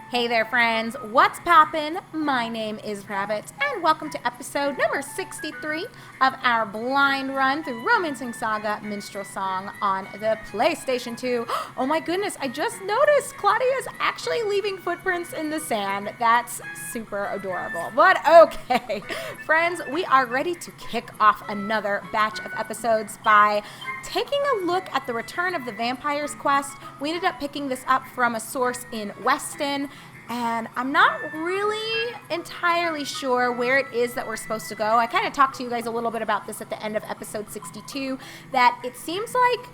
Hey there, friends. What's poppin'? My name is Rabbit, and welcome to episode number 63 of our blind run through Romancing SaGa Minstrel Song on the PlayStation 2. Oh my goodness, I just noticed Claudia's actually leaving footprints in the sand. That's super adorable. But okay, friends, we are ready to kick off another batch of episodes by taking a look at the Return of the Vampires quest. We ended up picking this up from a source in Weston, and I'm not really entirely sure where it is that we're supposed to go. I kind of talked to you guys a little bit about this at the end of episode 62, that it seems like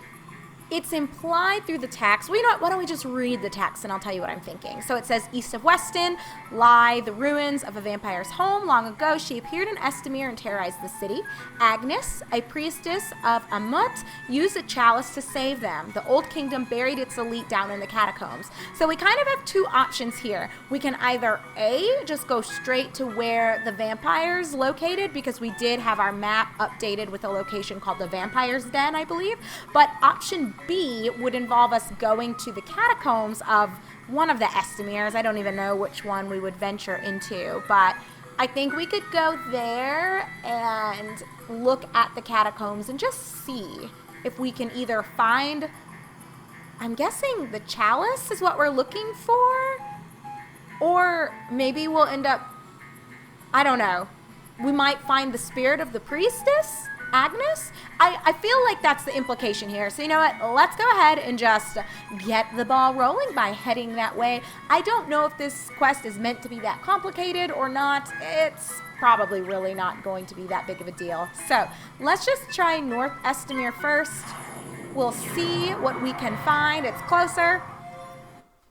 it's implied through the text. Well, you know what? Why don't we just read the text and I'll tell you what I'm thinking. So it says, east of Weston lie the ruins of a vampire's home. Long ago, she appeared in Estamere and terrorized the city. Agnes, a priestess of Amut, used a chalice to save them. The old kingdom buried its elite down in the catacombs. So we kind of have two options here. We can either A, just go straight to where the vampire's located, because we did have our map updated with a location called the Vampire's Den, I believe. But option B would involve us going to the catacombs of one of the Estameres. I don't even know which one we would venture into, but I think we could go there and look at the catacombs and just see if we can either find, I'm guessing the chalice is what we're looking for, or maybe we'll end up, I don't know, we might find the spirit of the priestess, Agnes? I feel like that's the implication here. So you know what? Let's go ahead and just get the ball rolling by heading that way. I don't know if this quest is meant to be that complicated or not. It's probably really not going to be that big of a deal. So let's just try North Estamere first. We'll see what we can find. It's closer.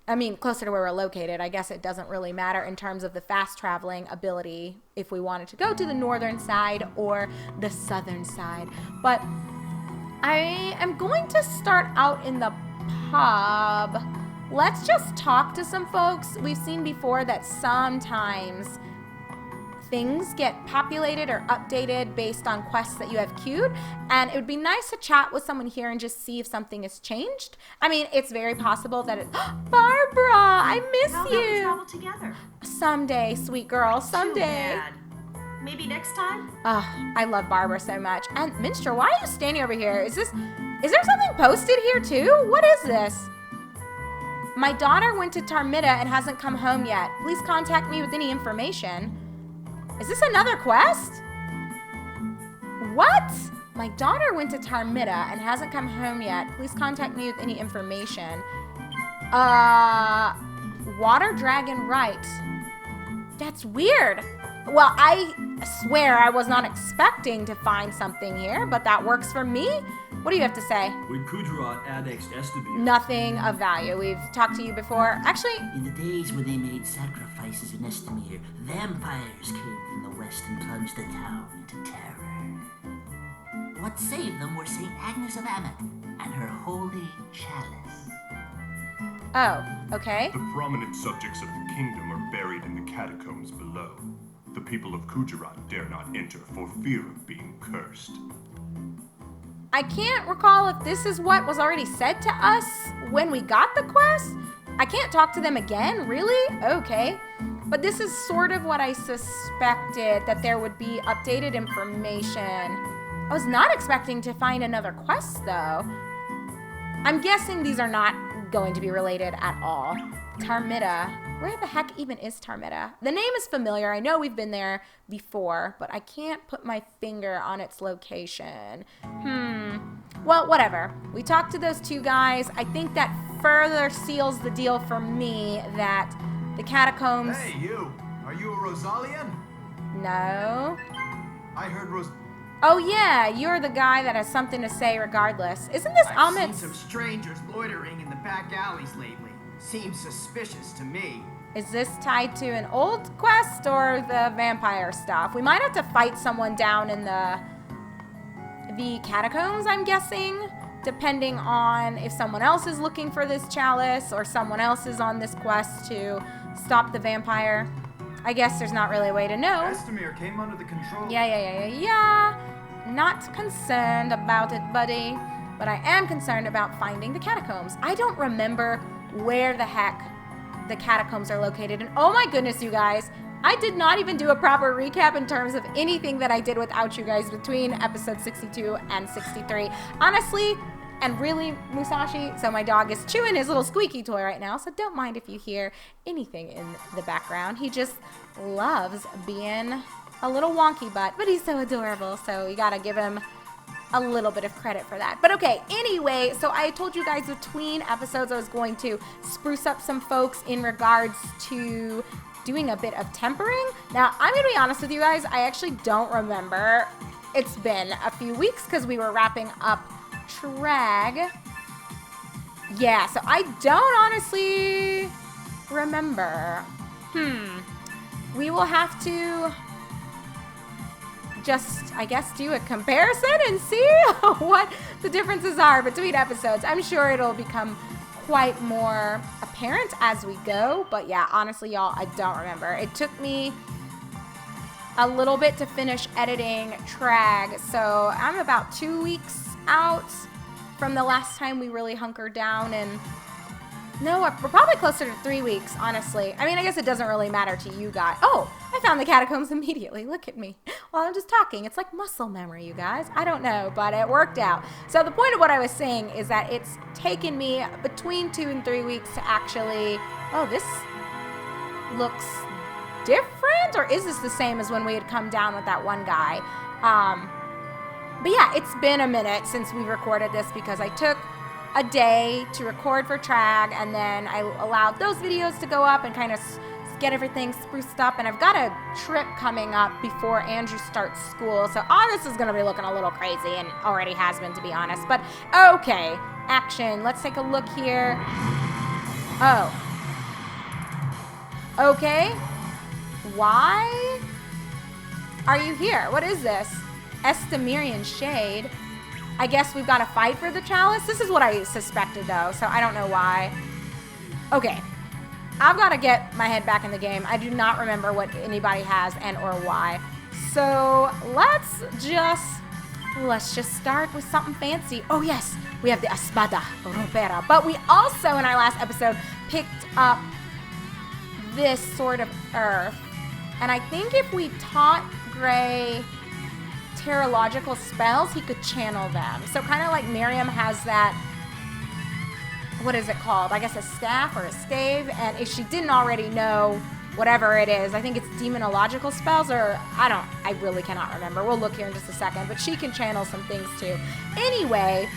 I mean, closer to where we're located. I guess it doesn't really matter in terms of the fast traveling ability if we wanted to go to the northern side or the southern side. But I am going to start out in the pub. Let's just talk to some folks. We've seen before that sometimes things get populated or updated based on quests that you have queued, and it would be nice to chat with someone here and just see if something has changed. I mean, it's very possible that it... Barbara, I miss How you. about we travel together? Someday, sweet girl, someday. Too bad. Maybe next time? I love Barbara so much. And Minstrel, why are you standing over here? Is there something posted here too? What is this? My daughter went to Tarmida and hasn't come home yet. Please contact me with any information. Is this another quest? What? My daughter went to Tarmida and hasn't come home yet. Please contact me with any information. Water Dragon Right. That's weird. Well, I swear I was not expecting to find something here, but that works for me. What do you have to say? When Kudraot annexed Estamere, Nothing of value. We've talked to you before. Actually, In the days when they made sacrifices in Estamere, vampires came from the west and plunged the town into terror. What saved them were St. Agnes of Ammit and her holy chalice. oh, okay. The prominent subjects of the kingdom are buried in the catacombs below. The people of Kujarat dare not enter for fear of being cursed. I can't recall if this is what was already said to us when we got the quest. I can't talk to them again, really? Okay. But this is sort of what I suspected, that there would be updated information. I was not expecting to find another quest, though. I'm guessing these are not going to be related at all. Tarmida. Where the heck even is Tarmida? The name is familiar. I know we've been there before, but I can't put my finger on its location. Well, whatever. We talked to those two guys. I think that further seals the deal for me that the catacombs... Hey, you! Are you a Rosalian? No. I heard Oh, yeah. You're the guy that has something to say regardless. Isn't this I've seen Amit's... some strangers loitering in the back alleys lately. Seems suspicious to me. Is this tied to an old quest or the vampire stuff? We might have to fight someone down in the catacombs, I'm guessing, depending on if someone else is looking for this chalice or someone else is on this quest to stop the vampire. I guess there's not really a way to know. Estamere came under the control. Yeah. Not concerned about it, buddy. But I am concerned about finding the catacombs. I don't remember where the heck the catacombs are located. And oh my goodness, you guys, I did not even do a proper recap in terms of anything that I did without you guys between episode 62 and 63. Honestly, and really, Musashi, so my dog is chewing his little squeaky toy right now, so don't mind if you hear anything in the background. He just loves being a little wonky butt, but he's so adorable, so you gotta give him a little bit of credit for that. But okay, anyway, so I told you guys between episodes I was going to spruce up some folks in regards to doing a bit of tempering. Now, I'm gonna be honest with you guys, I actually don't remember. It's been a few weeks because we were wrapping up Trag. Yeah, so I don't honestly remember. We will have to just, I guess, do a comparison and see what the differences are between episodes. I'm sure it'll become quite more apparent as we go, but yeah, honestly, y'all, I don't remember. It took me a little bit to finish editing Trag, so I'm about 2 weeks out from the last time we really hunkered down, and no, we're probably closer to 3 weeks, honestly. I mean, I guess it doesn't really matter to you guys. Oh, I found the catacombs immediately. Look at me. While I'm just talking. It's like muscle memory, you guys. I don't know, but it worked out. So the point of what I was saying is that it's taken me between 2 and 3 weeks to actually... Oh, this looks different? Or is this the same as when we had come down with that one guy? But yeah, it's been a minute since we recorded this because I took a day to record for Trag, and then I allowed those videos to go up and kind of get everything spruced up. And I've got a trip coming up before Andrew starts school, so August is going to be looking a little crazy, and already has been, to be honest. But okay, action. Let's take a look here. Oh. Okay. Why are you here? What is this? Estemirian Shade. I guess we've got to fight for the Chalice. This is what I suspected, though, so I don't know why. Okay. I've got to get my head back in the game. I do not remember what anybody has and or why. So let's just start with something fancy. Oh, yes. We have the Espada Ropera. But we also, in our last episode, picked up this sort of earth. And I think if we taught Gray terrological spells, he could channel them. So kind of like Miriam has that, what is it called? I guess a staff or a stave. And if she didn't already know whatever it is, I think it's demonological spells, or I really cannot remember. We'll look here in just a second. But she can channel some things too. Anyway,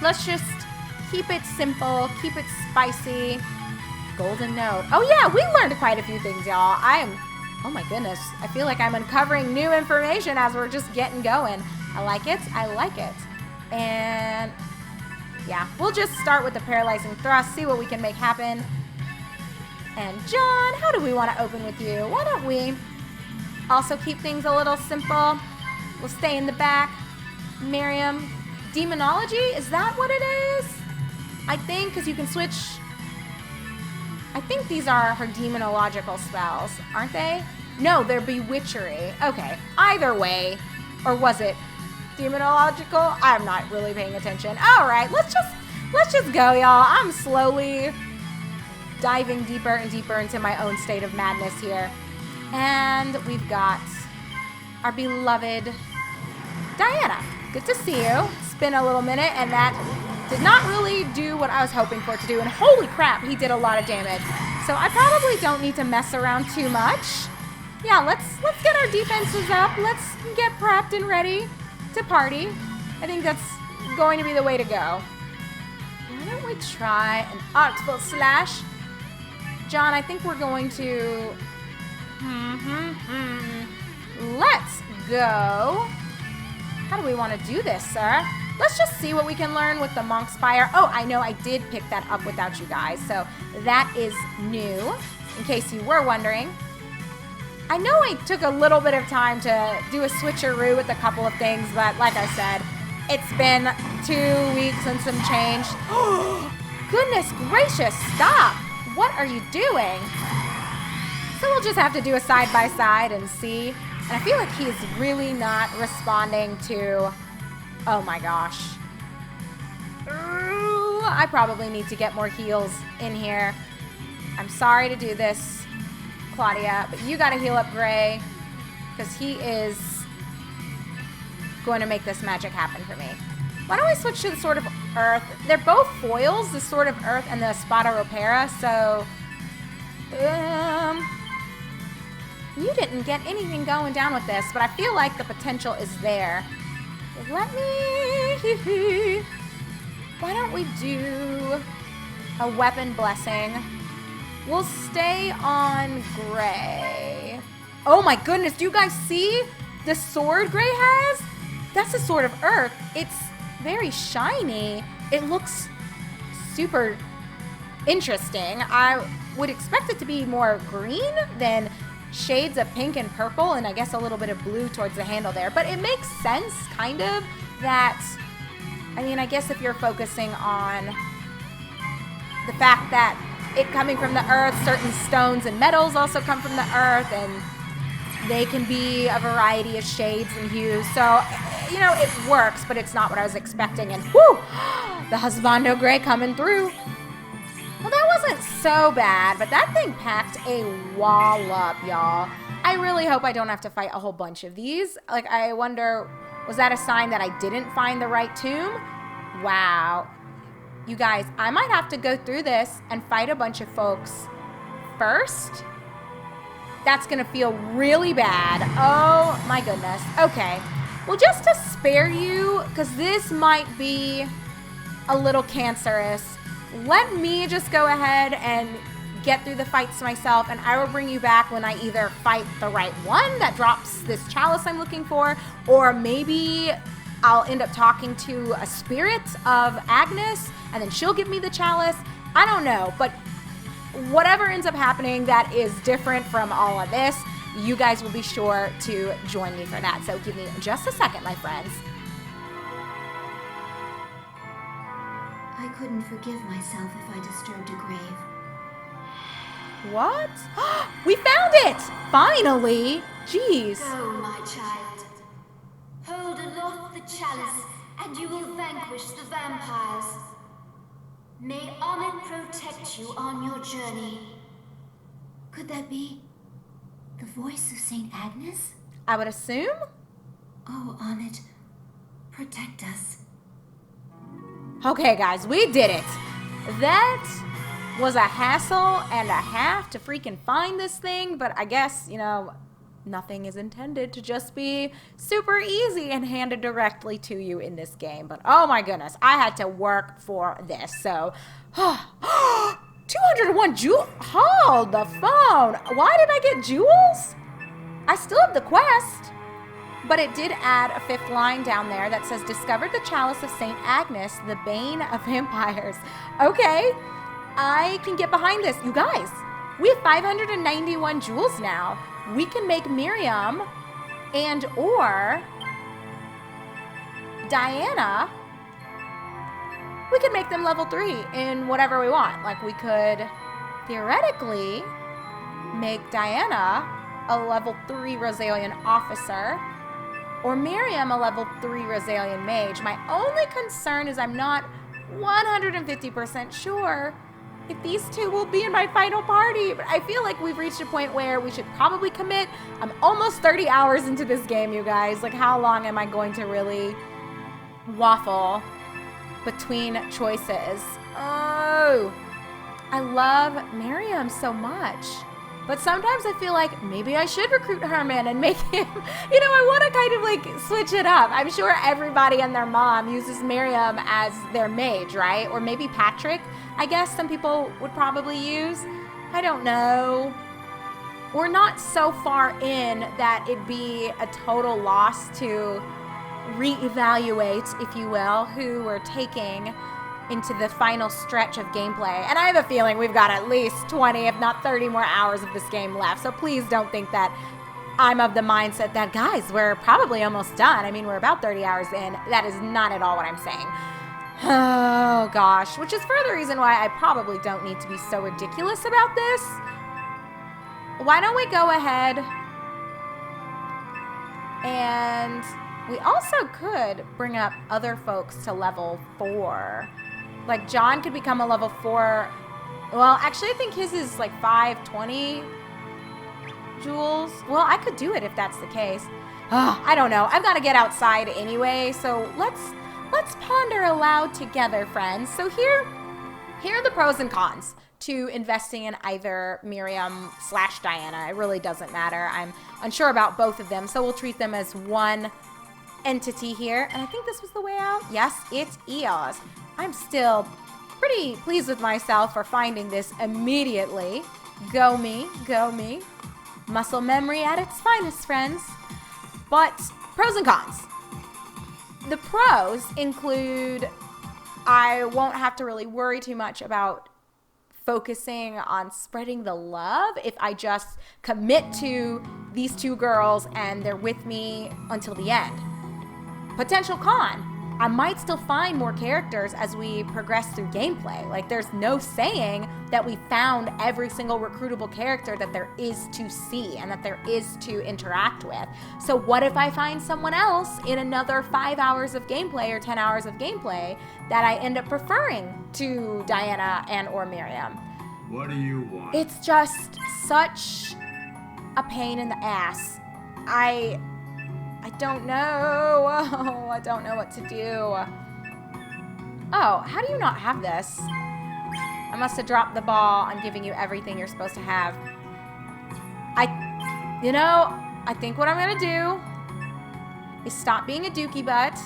let's just keep it simple, keep it spicy. Golden note. Oh yeah, we learned quite a few things, y'all. Oh my goodness. I feel like I'm uncovering new information as we're just getting going. I like it. I like it. And yeah, we'll just start with the paralyzing thrust, see what we can make happen. And John, how do we want to open with you? Why don't we also keep things a little simple? We'll stay in the back. Miriam, demonology, is that what it is? I think, because you can switch. I think these are her demonological spells, aren't they? No, they're bewitchery. Okay, either way. Or was it demonological? I'm not really paying attention. All right, let's just go, y'all. I'm slowly diving deeper and deeper into my own state of madness here. And we've got our beloved Diana. Good to see you. It's been a little minute, and that did not really do what I was hoping for it to do. And holy crap, he did a lot of damage. So I probably don't need to mess around too much. Yeah, let's get our defenses up. Let's get prepped and ready to party. I think that's going to be the way to go. Why don't we try an Artful Slash? John, I think we're going to... Let's go. How do we want to do this, sir? Let's just see what we can learn with the Monk's Spire. Oh, I know I did pick that up without you guys, so that is new, in case you were wondering. I know I took a little bit of time to do a switcheroo with a couple of things, but like I said, it's been 2 weeks and some change. Goodness gracious, stop! What are you doing? So we'll just have to do a side-by-side and see. And I feel like he's really not responding to... Oh my gosh. I probably need to get more heals in here. I'm sorry to do this, Claudia, but you gotta heal up Gray, because he is going to make this magic happen for me. Why don't we switch to the Sword of Earth? They're both foils, the Sword of Earth and the Spada Ropera, so... you didn't get anything going down with this, but I feel like the potential is there. Let me... Why don't we do a weapon blessing? We'll stay on Gray. Oh my goodness, do you guys see the sword Gray has? That's the Sword of Earth. It's very shiny. It looks super interesting. I would expect it to be more green than shades of pink and purple, and I guess a little bit of blue towards the handle there. But it makes sense, kind of, that, I mean, I guess if you're focusing on the fact that it coming from the earth, certain stones and metals also come from the earth, and they can be a variety of shades and hues. So, you know, it works, but it's not what I was expecting. And whoo, the Husbando Gray coming through. Well, that wasn't so bad, but that thing packed a wallop, y'all. I really hope I don't have to fight a whole bunch of these. Like, I wonder, was that a sign that I didn't find the right tomb? Wow. You guys, I might have to go through this and fight a bunch of folks first. That's gonna feel really bad. Oh my goodness. Okay. Well, just to spare you, because this might be a little cancerous, let me just go ahead and get through the fights myself, and I will bring you back when I either fight the right one that drops this chalice I'm looking for, or maybe I'll end up talking to a spirit of Agnes, and then she'll give me the chalice. I don't know, but whatever ends up happening that is different from all of this, you guys will be sure to join me for that. So give me just a second, my friends. I couldn't forgive myself if I disturbed a grave. What? We found it! Finally! Jeez. Go, my child. Hold aloft the chalice, and you will vanquish the vampires. May Amit protect you on your journey. Could that be the voice of Saint Agnes? I would assume? Oh, Amit, protect us. Okay, guys, we did it. That was a hassle and a half to freaking find this thing, but I guess, you know, nothing is intended to just be super easy and handed directly to you in this game. But oh my goodness, I had to work for this. So, 201 jewels. Hold the phone. Why did I get jewels? I still have the quest. But it did add a 5th line down there that says, discovered the chalice of St. Agnes, the bane of vampires. Okay, I can get behind this. You guys, we have 591 jewels now. We can make Miriam and or Diana, we could make them level 3 in whatever we want. Like, we could theoretically make Diana a level 3 Rosalian officer, or Miriam a level 3 Rosalian mage. My only concern is I'm not 150% sure if these two will be in my final party, but I feel like we've reached a point where we should probably commit. I'm almost 30 hours into this game, you guys. Like, how long am I going to really waffle between choices? Oh, I love Miriam so much. But sometimes I feel like maybe I should recruit Herman and make him, you know, I want to kind of like switch it up. I'm sure everybody and their mom uses Miriam as their mage, right? Or maybe Patrick, I guess some people would probably use. I don't know. We're not so far in that it'd be a total loss to reevaluate, if you will, who we're taking into the final stretch of gameplay. And I have a feeling we've got at least 20, if not 30 more hours of this game left. So please don't think that I'm of the mindset that, guys, we're probably almost done. I mean, we're about 30 hours in. That is not at all what I'm saying. Oh, gosh. Which is further reason why I probably don't need to be so ridiculous about this. Why don't we go ahead and we also could bring up other folks to level 4. Like, John could become a level 4 Well, actually, I think his is like 520 jewels. Well, I could do it if that's the case. I don't know. I've got to get outside anyway, so let's ponder aloud together, friends. So here are the pros and cons to investing in either Miriam/Diana. It really doesn't matter. I'm unsure about both of them, so we'll treat them as one entity here. And I think this was the way out. Yes, it is. I'm still pretty pleased with myself for finding this immediately. Go me, go me. Muscle memory at its finest, friends. But pros and cons. The pros include I won't have to really worry too much about focusing on spreading the love if I just commit to these two girls and they're with me until the end. Potential con. I might still find more characters as we progress through gameplay. Like, there's no saying that we found every single recruitable character that there is to see and that there is to interact with. So what if I find someone else in another 5 hours of gameplay or 10 hours of gameplay that I end up preferring to Diana and or Miriam? What do you want? It's just such a pain in the ass. I don't know. Oh, I don't know what to do. Oh, how do you not have this? I must have dropped the ball on giving you everything you're supposed to have. I think what I'm going to do is stop being a dookie butt.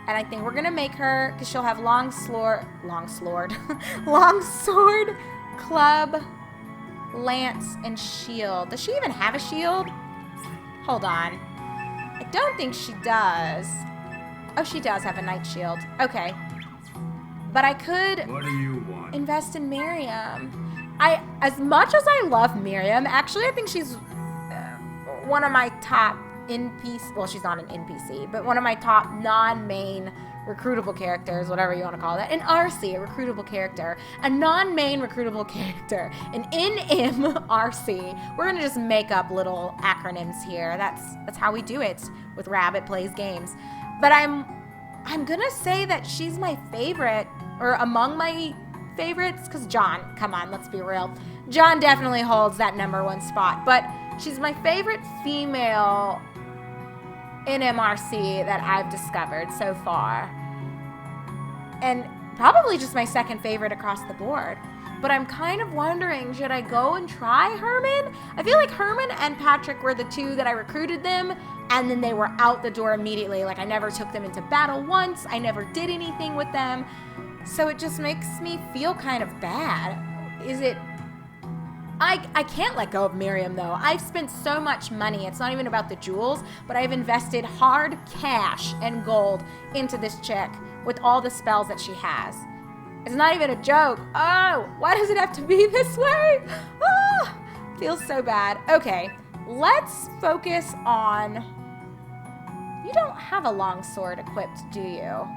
And I think we're going to make her, because she'll have long sword, club, lance, and shield. Does she even have a shield? Hold on. I don't think she does. Oh, she does have a knight shield. Okay. But I could What do you want? invest in Miriam. As much as I love Miriam, actually I think she's one of my top NPC, well, she's not an NPC, but one of my top non-main recruitable characters, whatever you want to call that. An RC, a recruitable character. A non-main recruitable character. An NMRC. We're going to just make up little acronyms here. That's how we do it with Rabbit Plays Games. But I'm going to say that she's my favorite, or among my favorites, because John, come on, let's be real. John definitely holds that #1 spot, but she's my favorite female NMRC that I've discovered so far. And probably just my second favorite across the board. But I'm kind of wondering, should I go and try Herman? I feel like Herman and Patrick were the two that I recruited them, and then they were out the door immediately. Like, I never took them into battle once. I never did anything with them. So it just makes me feel kind of bad. Is it... I can't let go of Miriam, though. I've spent so much money. It's not even about the jewels, but I've invested hard cash and gold into this chick with all the spells that she has. It's not even a joke. Oh, why does it have to be this way? Oh, feels so bad. Okay, let's focus on... You don't have a long sword equipped, do you?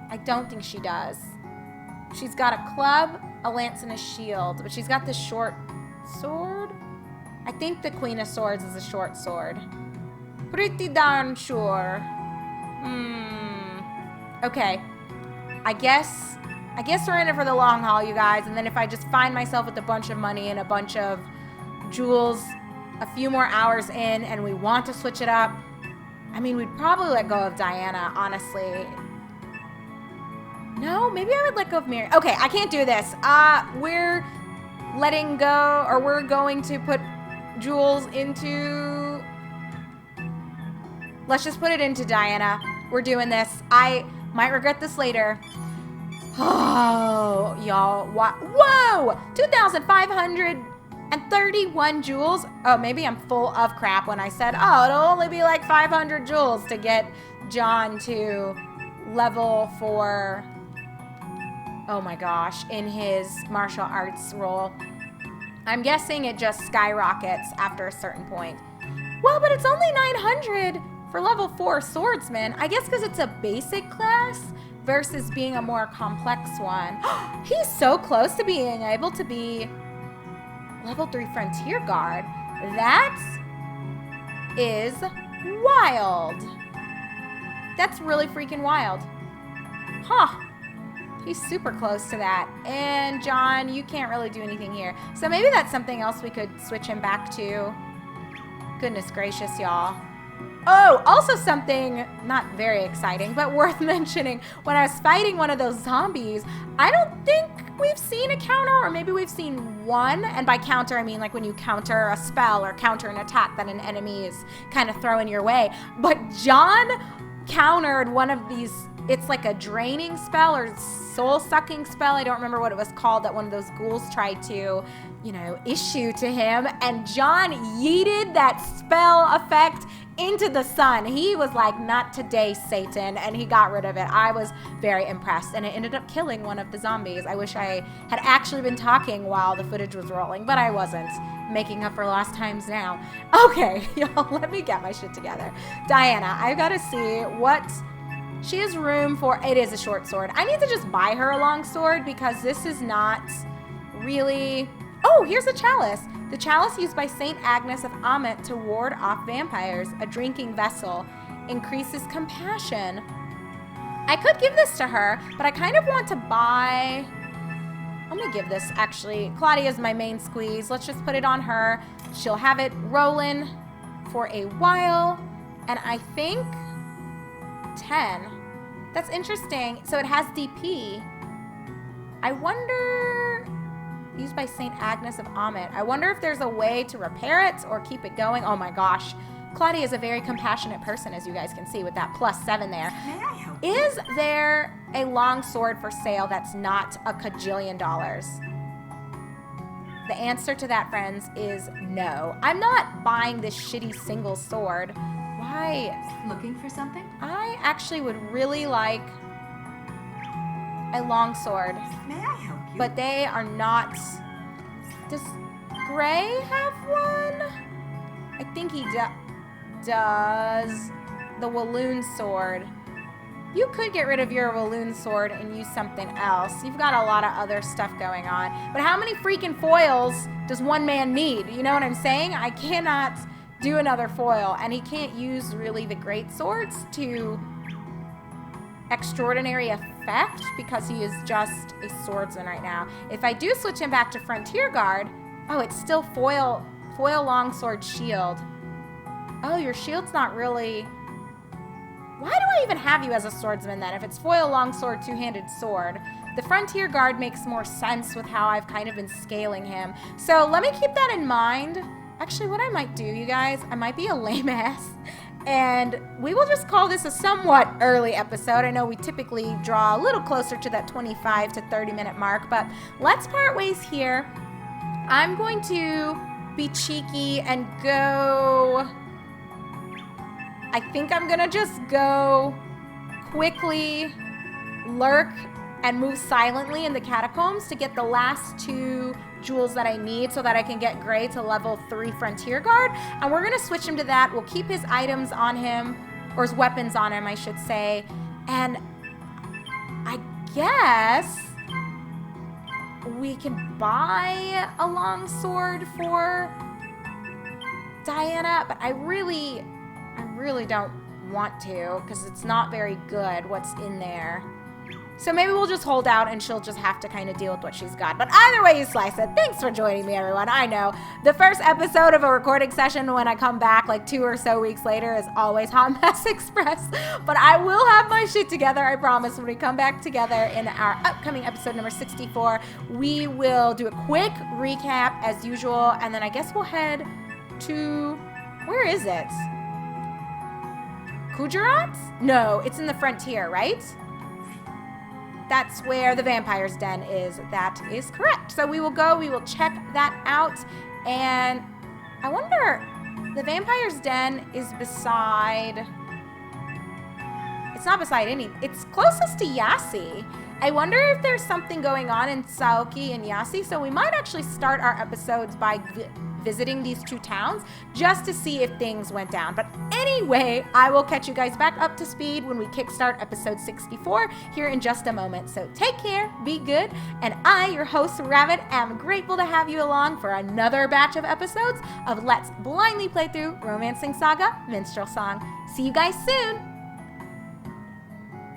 I don't think she does. She's got a club, a lance, and a shield, but she's got this short sword? I think the Queen of Swords is a short sword. Pretty darn sure. Okay. I guess we're in it for the long haul, you guys. And then if I just find myself with a bunch of money and a bunch of jewels a few more hours in and we want to switch it up, I mean, we'd probably let go of Diana, honestly. No, maybe I would let go of Miriam. Okay, I can't do this. We're letting go, or we're going to put jewels into... Let's just put it into Diana. We're doing this. I might regret this later. Oh, y'all. Whoa! 2,531 jewels. Oh, maybe I'm full of crap when I said, oh, it'll only be like 500 jewels to get John to level 4. Oh my gosh, in his martial arts role. I'm guessing it just skyrockets after a certain point. Well, but it's only 900 for level 4 swordsman. I guess because it's a basic class versus being a more complex one. He's so close to being able to be level 3 frontier guard. That is wild. That's really freaking wild. Huh. He's super close to that. And John, you can't really do anything here. So maybe that's something else we could switch him back to. Goodness gracious, y'all. Oh, also something not very exciting, but worth mentioning. When I was fighting one of those zombies, I don't think we've seen a counter, or maybe we've seen one. And by counter, I mean like when you counter a spell or counter an attack that an enemy is kind of throwing your way. But John countered one of these, it's like a draining spell or soul-sucking spell. I don't remember what it was called that one of those ghouls tried to, you know, issue to him. And John yeeted that spell effect into the sun. He was like, not today, Satan, and he got rid of it. I was very impressed, and it ended up killing one of the zombies. I wish I had actually been talking while the footage was rolling, but I wasn't. Making up for lost times now. Okay, y'all, let me get my shit together. Diana, I've got to see what she has room for. It is a short sword. I need to just buy her a long sword because this is not really... Oh, here's a chalice. The chalice used by Saint Agnes of Amet to ward off vampires, a drinking vessel, increases compassion. I could give this to her, but I kind of want to buy... I'm gonna give this, actually. Claudia's my main squeeze. Let's just put it on her. She'll have it rolling for a while. And I think 10. That's interesting. So it has DP. I wonder... Used by St. Agnes of Amet. I wonder if there's a way to repair it or keep it going. Oh my gosh. Claudia is a very compassionate person, as you guys can see, with that +7 there. May I help? Is there a long sword for sale that's not a $1,000,000? The answer to that, friends, is no. I'm not buying this shitty single sword. Why? Looking for something? I actually would really like a long sword. May I help you? But they are not... Does Gray have one? I think he does. The Walloon sword. You could get rid of your Walloon sword and use something else. You've got a lot of other stuff going on. But how many freaking foils does one man need? You know what I'm saying? I cannot do another foil. And he can't use really the great swords to extraordinary effect because he is just a swordsman right now. If I do switch him back to Frontier Guard, oh, it's still foil longsword shield. Oh, your shield's not really... Why do I even have you as a swordsman then if it's foil longsword, two-handed sword? The Frontier Guard makes more sense with how I've kind of been scaling him. So let me keep that in mind. Actually, what I might do, you guys, I might be a lame ass. And we will just call this a somewhat early episode. I know we typically draw a little closer to that 25 to 30 minute mark, but let's part ways here. I'm going to be cheeky and go... I think I'm gonna just go quickly lurk and move silently in the catacombs to get the last 2 jewels that I need so that I can get Gray to level 3 Frontier Guard. And we're gonna switch him to that. We'll keep his items on him, or his weapons on him, I should say. And I guess we can buy a long sword for Diana, but I really don't want to because it's not very good what's in there. So maybe we'll just hold out and she'll just have to kind of deal with what she's got. But either way you slice it, thanks for joining me, everyone. I know the first episode of a recording session when I come back like 2 or so weeks later is always Hot Mess Express. But I will have my shit together, I promise. When we come back together in our upcoming episode number 64, we will do a quick recap as usual. And then I guess we'll head to... Where is it? Kujarat? No, it's in the Frontier, right? That's where the Vampire's Den is. That is correct. So we will go, we will check that out. And I wonder, the Vampire's Den is beside... It's not beside any... It's closest to Yasi. I wonder if there's something going on in Saoki and Yasi. So we might actually start our episodes by visiting these 2 towns just to see if things went down. But anyway, I will catch you guys back up to speed when we kickstart episode 64 here in just a moment. So take care, be good, and I, your host Rabbit, am grateful to have you along for another batch of episodes of Let's Blindly Play Through Romancing SaGa Minstrel Song. See you guys soon!